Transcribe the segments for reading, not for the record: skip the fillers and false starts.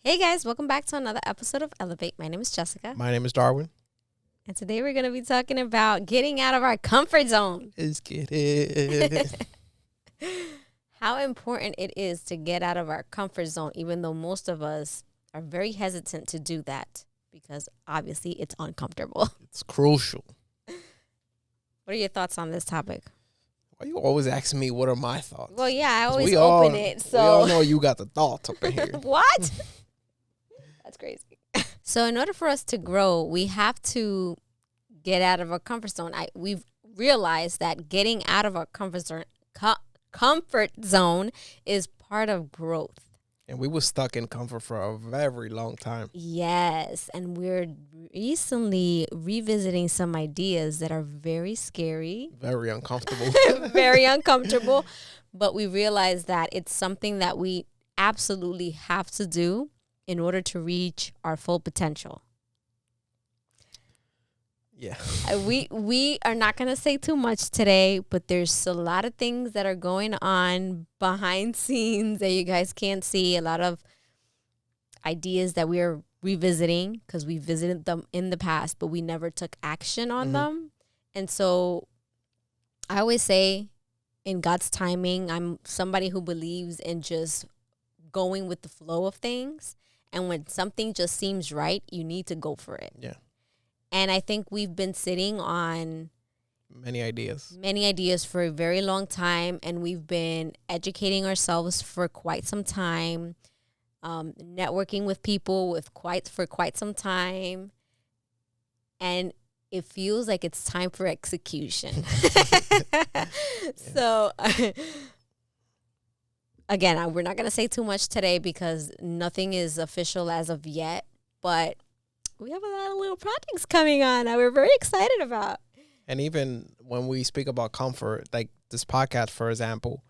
Hey guys, welcome back to another episode of Elevate. My name is Jessica. My name is Darwin. And today we're going to be talking about getting out of our comfort zone. Let's get it. How important it is to get out of our comfort zone, even though most of us are very hesitant to do that because obviously it's uncomfortable. It's crucial. What are your thoughts on this topic? Why you always asking me what are my thoughts? Well, yeah, I 'Cause always we open all, it. We So all know you got the thoughts up in here. What? That's crazy. So in order for us to grow, we have to get out of our comfort zone. We've realized that getting out of our comfort zone is part of growth. And we were stuck in comfort for a very long time. Yes, and we're recently revisiting some ideas that are very scary, Very uncomfortable. very uncomfortable, but we realize that it's something that we absolutely have to do in order to reach our full potential. Yeah. We are not going to say too much today, but there's a lot of things that are going on behind scenes that you guys can't see. A lot of ideas that we are revisiting because we visited them in the past, but we never took action on them. And so I always say, in God's timing, I'm somebody who believes in just going with the flow of things. And when something just seems right, you need to go for it. Yeah. And I think we've been sitting on Many ideas. for a very long time, and we've been educating ourselves for quite some time, networking with people for quite some time, and it feels like it's time for execution. So, again, we're not going to say too much today because nothing is official as of yet, but we have a lot of little projects coming on that we're very excited about. And even when we speak about comfort, like this podcast, for example,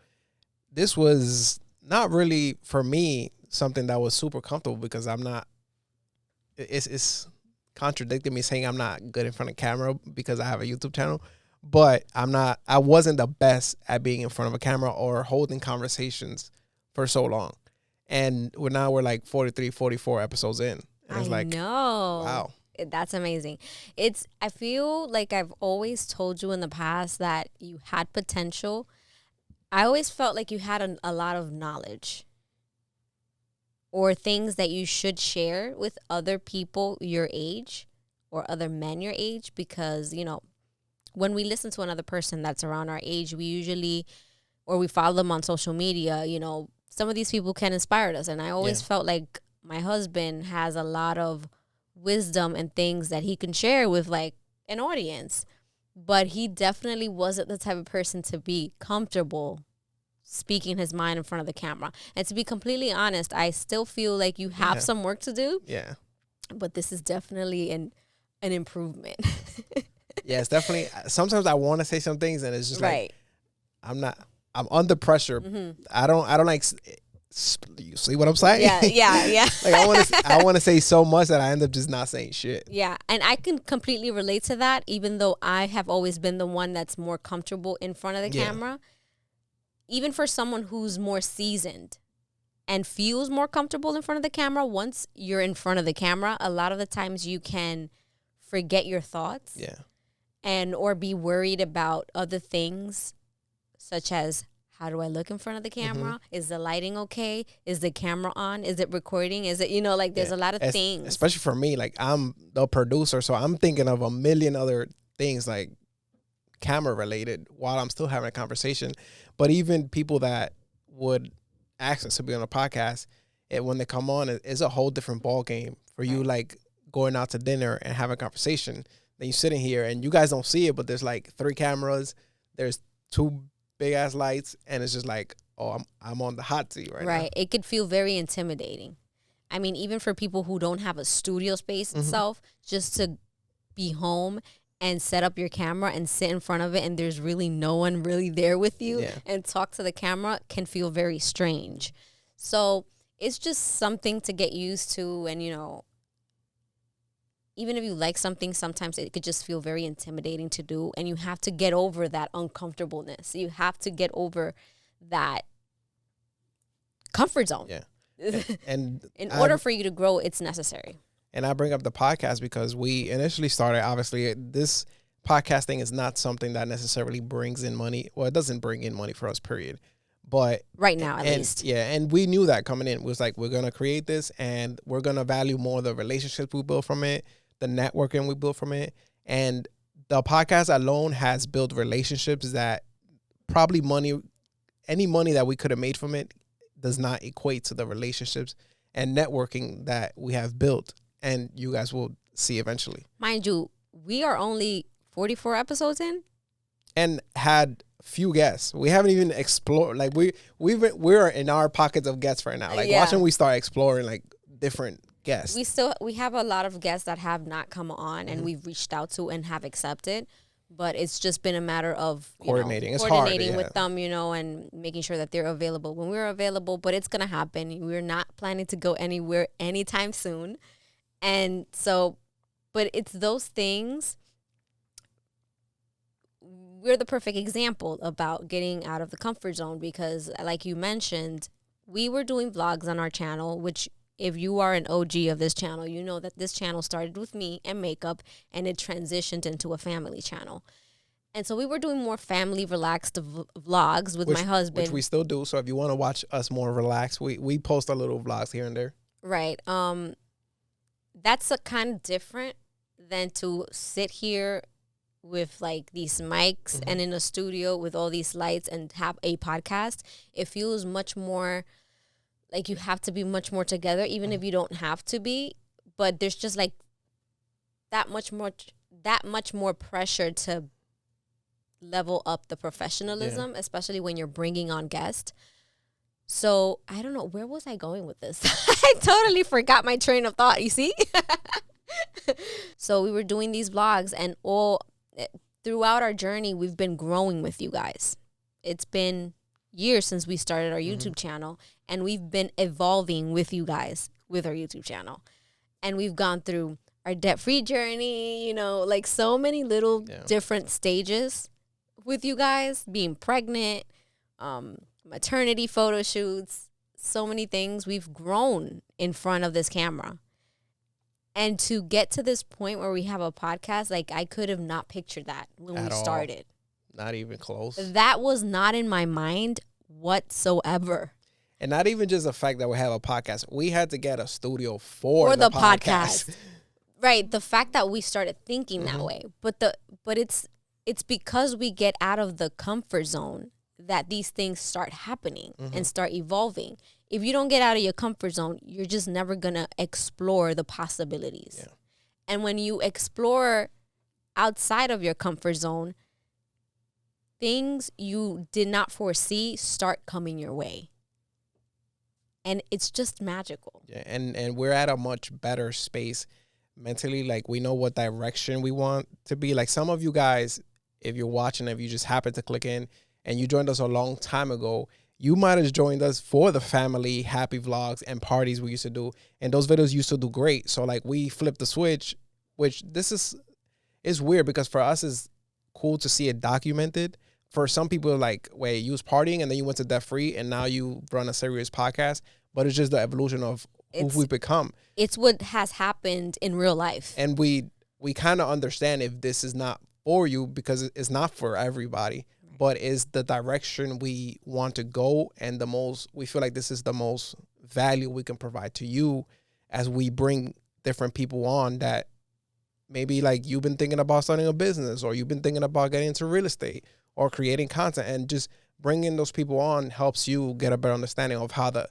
this was not really, for me, something that was super comfortable because I'm not, it's contradicting me saying I'm not good in front of camera because I have a YouTube channel, but I wasn't the best at being in front of a camera or holding conversations for so long. And we're like 43, 44 episodes in. And it's like, know. wow. That's amazing. I feel like I've always told you in the past that you had potential. I always felt like you had a lot of knowledge or things that you should share with other people your age or other men your age because, when we listen to another person that's around our age, we follow them on social media, some of these people can inspire us. And I always felt like my husband has a lot of wisdom and things that he can share with like an audience, but he definitely wasn't the type of person to be comfortable speaking his mind in front of the camera. And to be completely honest, I still feel like you have some work to do. Yeah. But this is definitely an improvement. Yeah, it's definitely, sometimes I want to say some things and it's just right. like, I'm under pressure. Mm-hmm. I don't like, you see what I'm saying? Yeah. Like I want to say so much that I end up just not saying shit. Yeah, and I can completely relate to that, even though I have always been the one that's more comfortable in front of the camera. Even for someone who's more seasoned and feels more comfortable in front of the camera, once you're in front of the camera, a lot of the times you can forget your thoughts. Yeah. Or be worried about other things, such as, how do I look in front of the camera? Mm-hmm. Is the lighting okay? Is the camera on? Is it recording? Is it, there's a lot of things. Especially for me, like I'm the producer, so I'm thinking of a million other things like camera related while I'm still having a conversation. But even people that would ask us to be on a podcast, when they come on, it's a whole different ball game for you, like going out to dinner and having a conversation. Then you're sitting here and you guys don't see it, but there's like 3 cameras. There's 2 big ass lights, and it's just like, oh, I'm on the hot seat right now. Right. It could feel very intimidating. I mean, even for people who don't have a studio space itself, just to be home and set up your camera and sit in front of it and there's really no one really there with you and talk to the camera can feel very strange. So it's just something to get used to. And, even if you like something, sometimes it could just feel very intimidating to do. And you have to get over that uncomfortableness. You have to get over that comfort zone. Yeah. And in order for you to grow, it's necessary. And I bring up the podcast because we initially started, obviously, this podcasting is not something that necessarily brings in money. Well, it doesn't bring in money for us, period. But right now, at least. Yeah, and we knew that coming in. It was like, we're going to create this and we're going to value more the relationships we build from it, the networking we build from it. And the podcast alone has built relationships that probably any money that we could have made from it does not equate to the relationships and networking that we have built. And you guys will see eventually. Mind you, we are only 44 episodes in. And had few guests. We haven't even explored. Like we're in our pockets of guests right now. Like watching we start exploring like different guests. We have a lot of guests that have not come on and we've reached out to and have accepted. But it's just been a matter of coordinating. It's coordinating hard, with them, and making sure that they're available when we're available. But it's gonna happen. We're not planning to go anywhere anytime soon. And so, but it's those things. We're the perfect example about getting out of the comfort zone because, like you mentioned, we were doing vlogs on our channel, which if you are an OG of this channel, you know that this channel started with me and makeup and it transitioned into a family channel. And so we were doing more family relaxed vlogs with my husband. Which we still do. So if you want to watch us more relaxed, we post our little vlogs here and there. Right. That's a kind of different than to sit here with like these mics and in a studio with all these lights and have a podcast. It feels much more like you have to be much more together, even if you don't have to be. But there's just like that much more pressure to level up the professionalism, especially when you're bringing on guests. So I don't know, where was I going with this? I totally forgot my train of thought, you see? So we were doing these vlogs and throughout our journey, we've been growing with you guys. It's been years since we started our YouTube channel and we've been evolving with you guys with our YouTube channel. And we've gone through our debt-free journey, like so many little different stages with you guys, being pregnant, maternity photo shoots, so many things. We've grown in front of this camera. And to get to this point where we have a podcast, like I could have not pictured that when we started. Not even close. That was not in my mind whatsoever. And not even just the fact that we have a podcast. We had to get a studio for the podcast. Right. The fact that we started thinking that way. But it's because we get out of the comfort zone that these things start happening and start evolving. If you don't get out of your comfort zone, you're just never going to explore the possibilities. Yeah. And when you explore outside of your comfort zone, things you did not foresee start coming your way. And it's just magical. Yeah, and we're at a much better space mentally. Like we know what direction we want to be. Like some of you guys, if you're watching, if you just happen to click in and you joined us a long time ago, you might have joined us for the family happy vlogs and parties we used to do. And those videos used to do great. So like we flipped the switch, which this is weird because for us it's cool to see it documented. For some people, like, wait, you was partying and then you went to debt free and now you run a serious podcast. But it's just the evolution of who we've become. It's what has happened in real life. And we kind of understand if this is not for you because it's not for everybody. But is the direction we want to go and we feel like this is the most value we can provide to you as we bring different people on that maybe like you've been thinking about starting a business or you've been thinking about getting into real estate or creating content, and just bringing those people on helps you get a better understanding of how the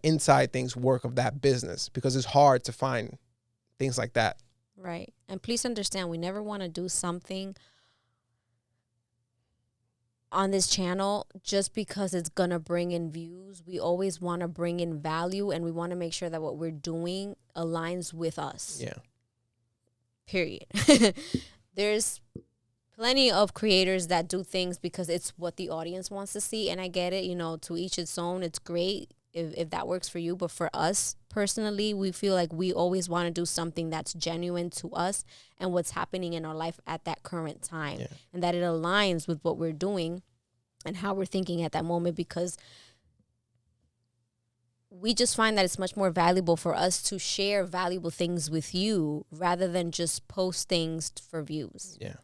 inside things work of that business, because it's hard to find things like that. Right. And please understand, we never want to do something on this channel just because it's going to bring in views. We always want to bring in value, and we want to make sure that what we're doing aligns with us. Yeah. Period. There's plenty of creators that do things because it's what the audience wants to see. And I get it, to each its own. It's great if that works for you. But for us personally, we feel like we always want to do something that's genuine to us and what's happening in our life at that current time. Yeah. And that it aligns with what we're doing and how we're thinking at that moment, because we just find that it's much more valuable for us to share valuable things with you rather than just post things for views. Yeah.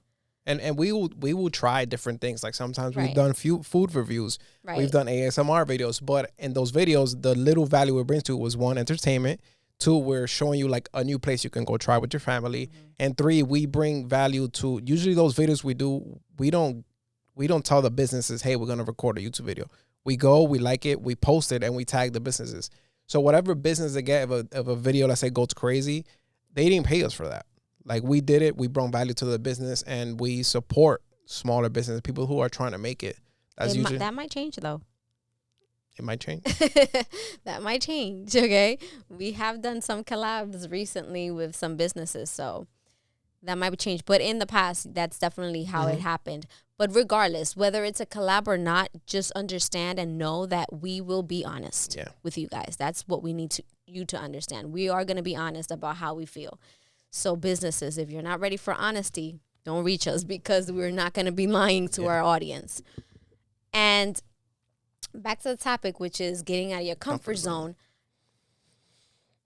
And we will try different things. Like sometimes we've Right. done few food reviews. Right. We've done ASMR videos. But in those videos, the little value it brings to it was 1, entertainment. 2, we're showing you like a new place you can go try with your family. And 3, we bring value to usually those videos we do. We don't tell the businesses, hey, we're gonna record a YouTube video. We go, we like it, we post it, and we tag the businesses. So whatever business they get of a video, let's say goes crazy, they didn't pay us for that. Like we did it, we brought value to the business, and we support smaller business, people who are trying to make it. That's usually That might change though. it might change. That might change. Okay, we have done some collabs recently with some businesses, so that might change. But in the past, that's definitely how it happened. But regardless, whether it's a collab or not, just understand and know that we will be honest with you guys. That's what we need you to understand. We are going to be honest about how we feel. So businesses, if you're not ready for honesty, don't reach us because we're not going to be lying to our audience. And back to the topic, which is getting out of your comfort zone.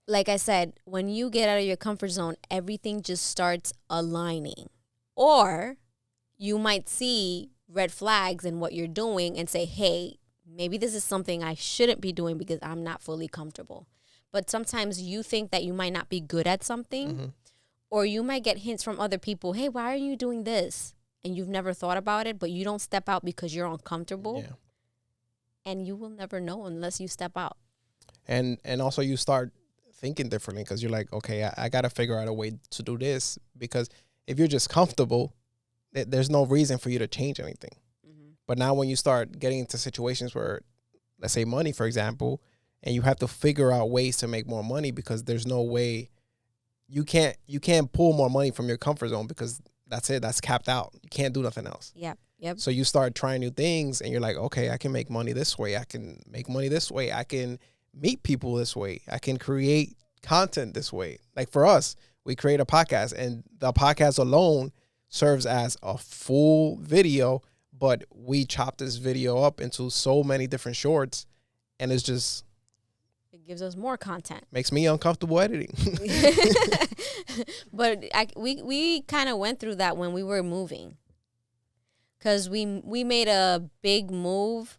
Like I said, when you get out of your comfort zone, everything just starts aligning. Or you might see red flags in what you're doing and say, hey, maybe this is something I shouldn't be doing because I'm not fully comfortable. But sometimes you think that you might not be good at something, or you might get hints from other people, hey, why are you doing this? And you've never thought about it, but you don't step out because you're uncomfortable. Yeah. And you will never know unless you step out. And also you start thinking differently because you're like, okay, I got to figure out a way to do this, because if you're just comfortable, there's no reason for you to change anything. But now when you start getting into situations where, let's say money, for example, and you have to figure out ways to make more money because there's no way you can't pull more money from your comfort zone because that's it. That's capped out. You can't do nothing else. Yep. So you start trying new things and you're like, okay, I can make money this way. I can make money this way. I can meet people this way. I can create content this way. Like for us, we create a podcast, and the podcast alone serves as a full video, but we chop this video up into so many different shorts, and it's just, it gives us more content. Makes me uncomfortable editing. But we kind of went through that when we were moving, because we made a big move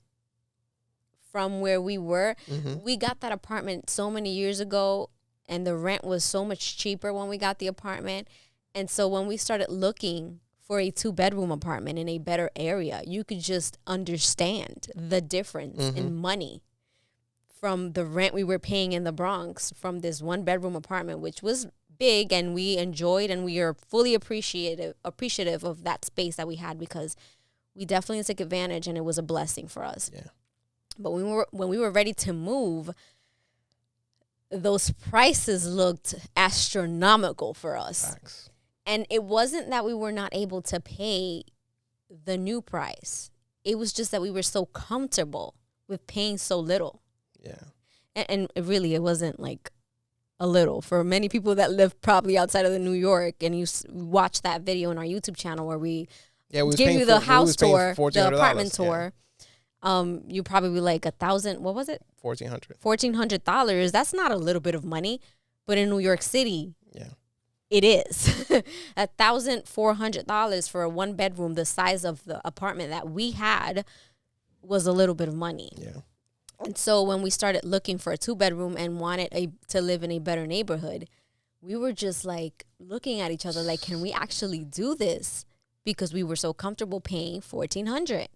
from where we were. We got that apartment so many years ago, and the rent was so much cheaper when we got the apartment. And so when we started looking for a 2-bedroom apartment in a better area, you could just understand the difference in money from the rent we were paying in the Bronx from this 1-bedroom apartment, which was big and we enjoyed, and we are fully appreciative of that space that we had, because we definitely took advantage and it was a blessing for us. Yeah. But when we were ready to move, those prices looked astronomical for us. Facts. And it wasn't that we were not able to pay the new price. It was just that we were so comfortable with paying so little. Yeah. And it wasn't like a little. For many people that live probably outside of the New York, and you watch that video on our YouTube channel where we give you the house tour, the apartment tour, you probably be like $1,000, what was it? $1,400. That's not a little bit of money, but in New York City, it is. $1,400 for a 1-bedroom, the size of the apartment that we had, was a little bit of money. Yeah. And so when we started looking for a 2-bedroom and wanted to live in a better neighborhood, we were just like looking at each other like, can we actually do this? Because we were so comfortable paying $1,400.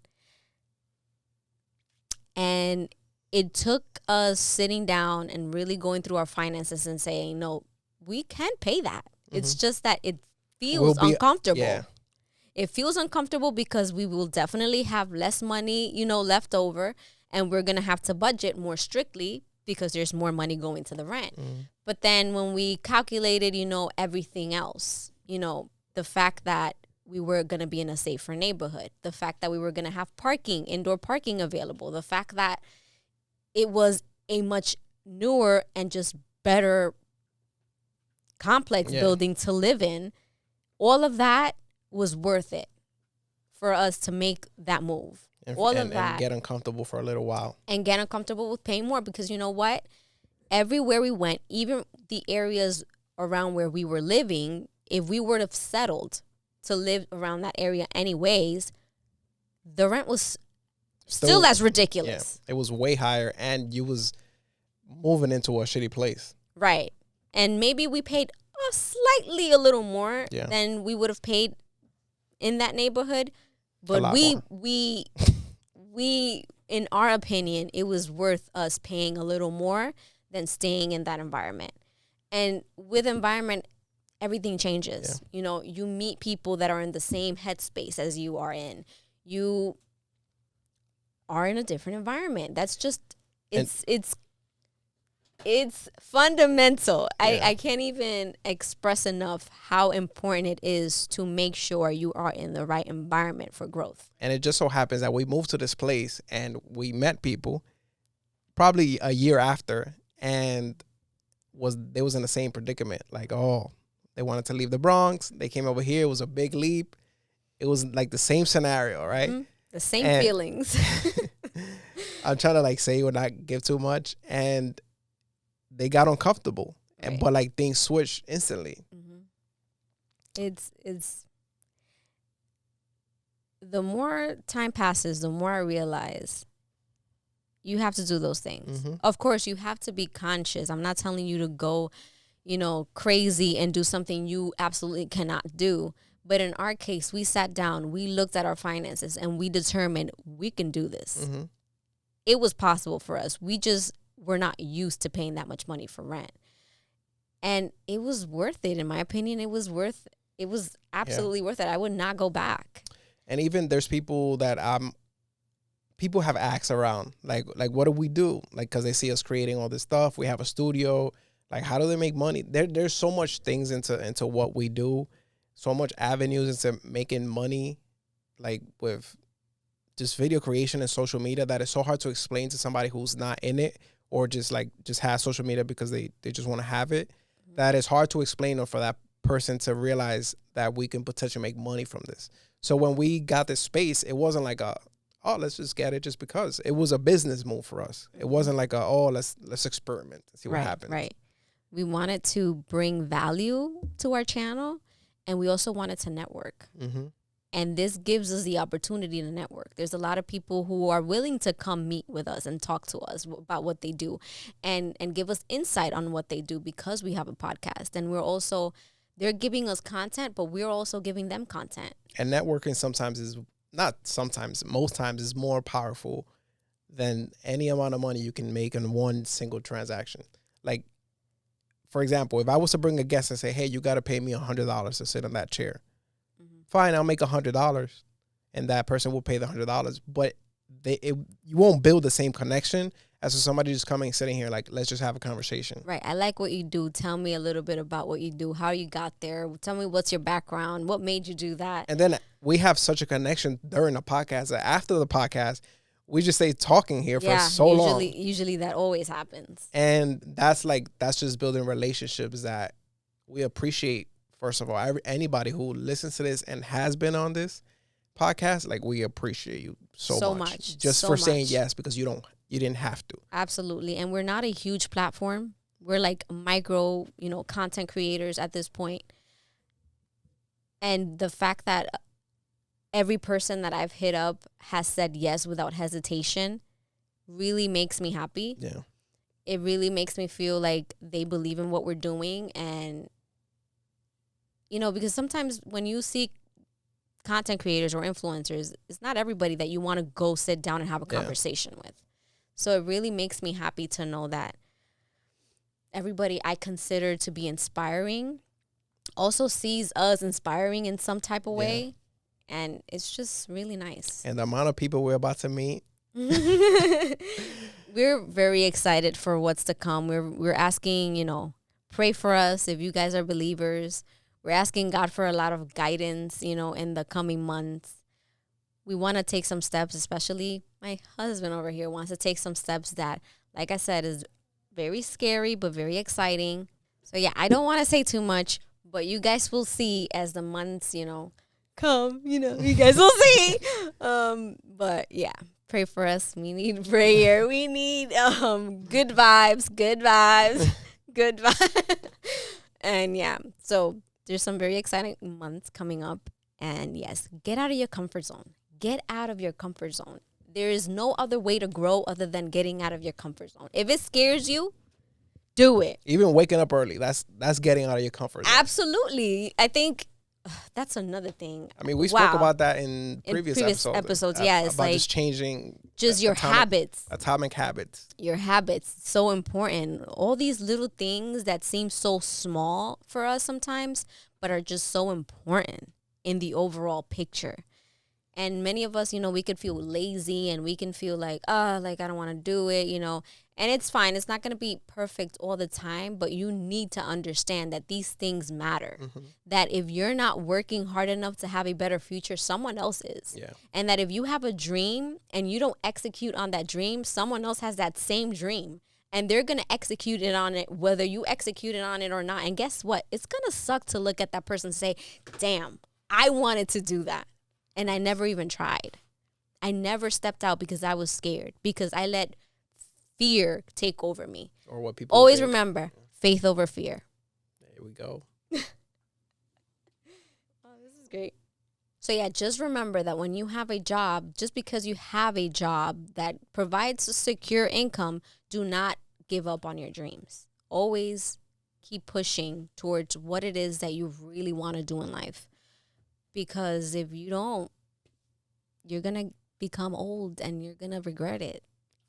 And it took us sitting down and really going through our finances and saying, no, we can pay that. It's just that it feels uncomfortable. Yeah. It feels uncomfortable because we will definitely have less money, left over, and we're going to have to budget more strictly because there's more money going to the rent. But then when we calculated, everything else, the fact that we were going to be in a safer neighborhood, the fact that we were going to have indoor parking available, the fact that it was a much newer and just better complex building to live in, all of that was worth it for us to make that move. and get uncomfortable for a little while. And get uncomfortable with paying more, because you know what? Everywhere we went, even the areas around where we were living, if we would have settled to live around that area anyways, the rent was still as ridiculous. Yeah, it was way higher, and you was moving into a shitty place. Right. And maybe we paid slightly a little more than we would have paid in that neighborhood. But we in our opinion, it was worth us paying a little more than staying in that environment. And with environment, everything changes. Yeah. You know, you meet people that are in the same headspace as you are in. You are in a different environment. That's just, it's fundamental. Yeah. I can't even express enough how important it is to make sure you are in the right environment for growth. And it just so happens that we moved to this place and we met people probably a year after, and they was in the same predicament. Like, they wanted to leave the Bronx. They came over here. It was a big leap. It was like the same scenario, right? Mm-hmm. The same feelings. I'm trying to say or not give too much. And they got uncomfortable. Right. But things switched instantly. Mm-hmm. It's the more time passes, the more I realize you have to do those things. Mm-hmm. Of course, you have to be conscious. I'm not telling you to go, crazy and do something you absolutely cannot do. But in our case, we sat down, we looked at our finances, and we determined we can do this. Mm-hmm. It was possible for us. We just were not used to paying that much money for rent. And it was worth it, in my opinion. It was absolutely worth it. I would not go back. And even there's people that people have asked around, like what do we do? Because they see us creating all this stuff. We have a studio. How do they make money? There's so much things into what we do, so much avenues into making money, with just video creation and social media, that is so hard to explain to somebody who's not in it, or just has social media because they just want to have it. Mm-hmm. That is hard to explain, or for that person to realize that we can potentially make money from this. So when we got this space, it wasn't let's just get it just because. It was a business move for us. It wasn't let's experiment and see what happens. Right. We wanted to bring value to our channel, and we also wanted to network. Mm-hmm. And this gives us the opportunity to network. There's a lot of people who are willing to come meet with us and talk to us about what they do and give us insight on what they do, because we have a podcast. And they're giving us content, but we're also giving them content. And networking most times is more powerful than any amount of money you can make in one single transaction. For example, if I was to bring a guest and say, hey, you got to pay me $100 to sit on that chair. Mm-hmm. Fine, I'll make $100, and that person will pay the $100. But you won't build the same connection as if somebody just coming and sitting here let's just have a conversation. Right. I like what you do. Tell me a little bit about what you do, how you got there. Tell me what's your background, what made you do that. And then we have such a connection during the podcast that after the podcast, we just stay talking here for so long. Usually that always happens. And that's just building relationships that we appreciate. First of all, anybody who listens to this and has been on this podcast, we appreciate you so much. Just for saying yes, because you didn't have to. Absolutely. And we're not a huge platform. We're micro, content creators at this point. And the fact that every person that I've hit up has said yes without hesitation really makes me happy. Yeah. It really makes me feel like they believe in what we're doing. And, because sometimes when you see content creators or influencers, it's not everybody that you want to go sit down and have a conversation with. So it really makes me happy to know that everybody I consider to be inspiring also sees us inspiring in some type of way. And it's just really nice. And the amount of people we're about to meet. We're very excited for what's to come. We're asking, pray for us if you guys are believers. We're asking God for a lot of guidance, in the coming months. We want to take some steps, especially my husband over here wants to take some steps that, like I said, is very scary, but very exciting. So, I don't want to say too much, but you guys will see as the months, come, you guys will see. But yeah, pray for us. We need prayer. We need good vibes, good vibes. And yeah, so there's some very exciting months coming up. And yes, get out of your comfort zone. Get out of your comfort zone. There is no other way to grow other than getting out of your comfort zone. If it scares you, do it. Even waking up early, that's getting out of your comfort zone. Absolutely. I think that's another thing. I mean, we spoke about that in previous episodes. Yes, about just changing your habits. Atomic habits. Your habits, so important. All these little things that seem so small for us sometimes, but are just so important in the overall picture. And many of us, we could feel lazy and we can feel like I don't want to do it, And it's fine. It's not going to be perfect all the time, but you need to understand that these things matter. Mm-hmm. That if you're not working hard enough to have a better future, someone else is. Yeah. And that if you have a dream and you don't execute on that dream, someone else has that same dream. And they're going to execute it on it, whether you executed on it or not. And guess what? It's going to suck to look at that person and say, damn, I wanted to do that. And I never even tried. I never stepped out because I was scared. Because I let fear take over me. Or what people always think. Remember, faith over fear. There we go. Oh, this is great. So yeah, just remember that when you have a job, just because you have a job that provides a secure income, do not give up on your dreams. Always keep pushing towards what it is that you really want to do in life. Because if you don't, you're going to become old and you're going to regret it.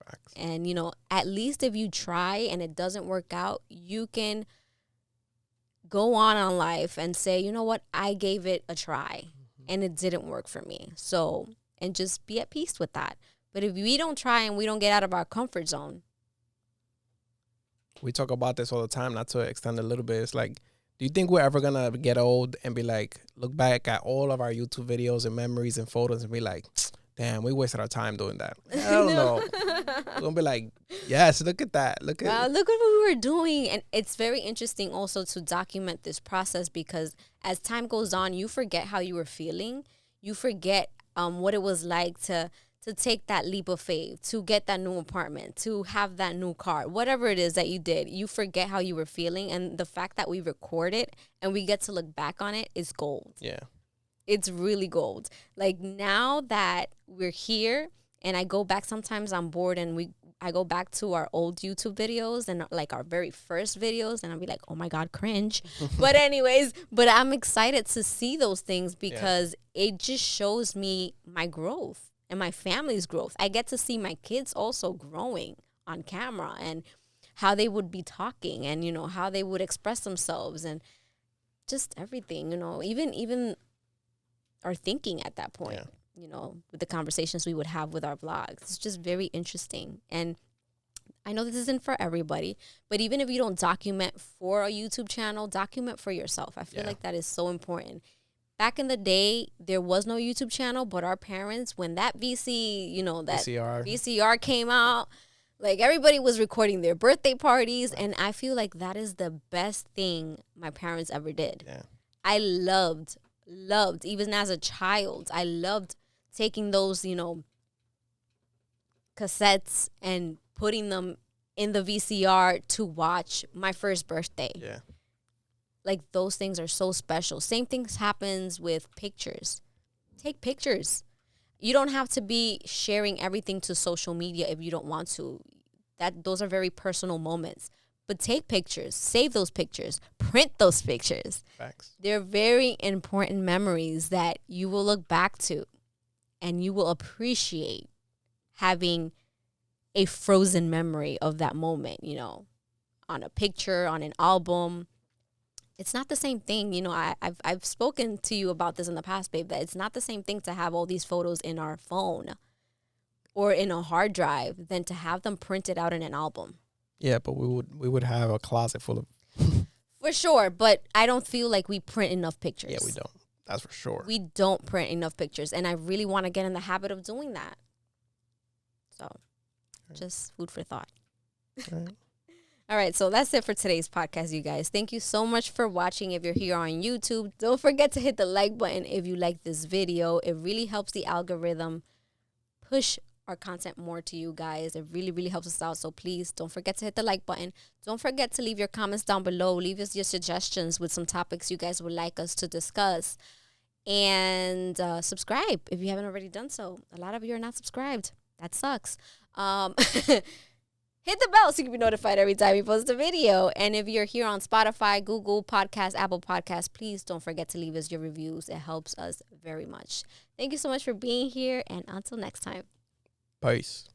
Facts. And, at least if you try and it doesn't work out, you can go on life and say, you know what, I gave it a try and it didn't work for me. So, and just be at peace with that. But if we don't try and we don't get out of our comfort zone. We talk about this all the time, not to extend a little bit. It's like, do you think we're ever going to get old and be like, look back at all of our YouTube videos and memories and photos and be like, damn, we wasted our time doing that? I don't know. We're going to be like, yes, look at that. Look at what we were doing. And it's very interesting also to document this process because as time goes on, you forget how you were feeling. You forget what it was like to take that leap of faith, to get that new apartment, to have that new car, whatever it is that you did, you forget how you were feeling. And the fact that we record it and we get to look back on it is gold. Yeah. It's really gold. Like now that we're here and I go back, sometimes I'm bored and I go back to our old YouTube videos and like our very first videos and I'll be like, oh my God, cringe. But I'm excited to see those things because it just shows me my growth. And my family's growth. I get to see my kids also growing on camera and how they would be talking and, how they would express themselves and just everything, even our thinking at that point, with the conversations we would have with our vlogs. It's just very interesting. And I know this isn't for everybody, but even if you don't document for a YouTube channel, document for yourself. I feel like that is so important. Back in the day, there was no YouTube channel, but our parents, when that VCR came out, like everybody was recording their birthday parties. And I feel like that is the best thing my parents ever did. Yeah. I loved, even as a child, I loved taking those, cassettes and putting them in the VCR to watch my first birthday. Yeah. Like those things are so special. Same things happens with pictures. Take pictures. You don't have to be sharing everything to social media if you don't want to. Those are very personal moments. But take pictures. Save those pictures. Print those pictures. Facts. They're very important memories that you will look back to and you will appreciate having a frozen memory of that moment, on a picture, on an album. It's not the same thing. I've spoken to you about this in the past, babe, that it's not the same thing to have all these photos in our phone or in a hard drive than to have them printed out in an album. Yeah, but we would have a closet full of... For sure, but I don't feel like we print enough pictures. Yeah, we don't. That's for sure. We don't print enough pictures, and I really want to get in the habit of doing that. So, just food for thought. All right. All right, so that's it for today's podcast, you guys. Thank you so much for watching. If you're here on YouTube, don't forget to hit the like button if you like this video. It really helps the algorithm push our content more to you guys. It really, really helps us out. So please don't forget to hit the like button. Don't forget to leave your comments down below. Leave us your suggestions with some topics you guys would like us to discuss. And subscribe if you haven't already done so. A lot of you are not subscribed. That sucks. Hit the bell so you can be notified every time we post a video. And if you're here on Spotify, Google Podcasts, Apple Podcasts, please don't forget to leave us your reviews. It helps us very much. Thank you so much for being here. And until next time. Peace.